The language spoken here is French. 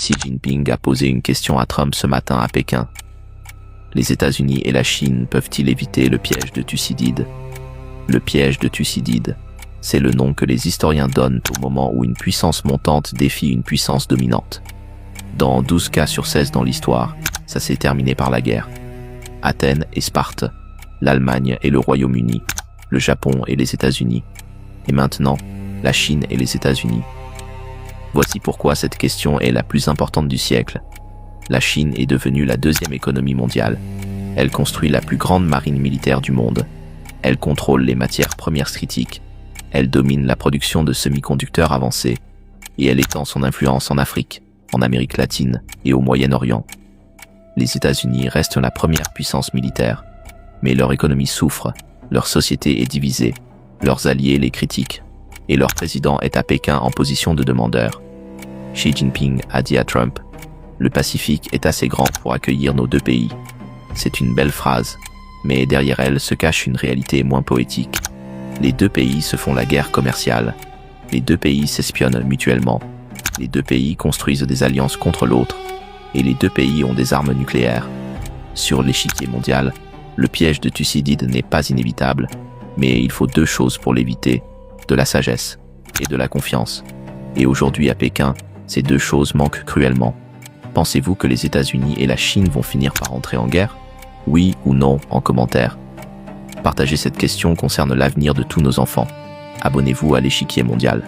Xi Jinping a posé une question à Trump ce matin à Pékin. Les États-Unis et la Chine peuvent-ils éviter le piège de Thucydide? Le piège de Thucydide, c'est le nom que les historiens donnent au moment où une puissance montante défie une puissance dominante. Dans 12 cas sur 16 dans l'histoire, ça s'est terminé par la guerre. Athènes et Sparte, l'Allemagne et le Royaume-Uni, le Japon et les États-Unis, et maintenant, la Chine et les États-Unis. Voici pourquoi cette question est la plus importante du siècle. La Chine est devenue la deuxième économie mondiale. Elle construit la plus grande marine militaire du monde. Elle contrôle les matières premières critiques. Elle domine la production de semi-conducteurs avancés. Et elle étend son influence en Afrique, en Amérique latine et au Moyen-Orient. Les États-Unis restent la première puissance militaire. Mais leur économie souffre, leur société est divisée, leurs alliés les critiquent. Et leur président est à Pékin en position de demandeur. Xi Jinping a dit à Trump « Le Pacifique est assez grand pour accueillir nos deux pays ». C'est une belle phrase, mais derrière elle se cache une réalité moins poétique. Les deux pays se font la guerre commerciale. Les deux pays s'espionnent mutuellement. Les deux pays construisent des alliances contre l'autre. Et les deux pays ont des armes nucléaires. Sur l'échiquier mondial, le piège de Thucydide n'est pas inévitable, mais il faut deux choses pour l'éviter. De la sagesse et de la confiance. Et aujourd'hui à Pékin, ces deux choses manquent cruellement. Pensez-vous que les États-Unis et la Chine vont finir par entrer en guerre? Oui ou non en commentaire. Partagez cette question concerne l'avenir de tous nos enfants. Abonnez-vous à l'échiquier mondial.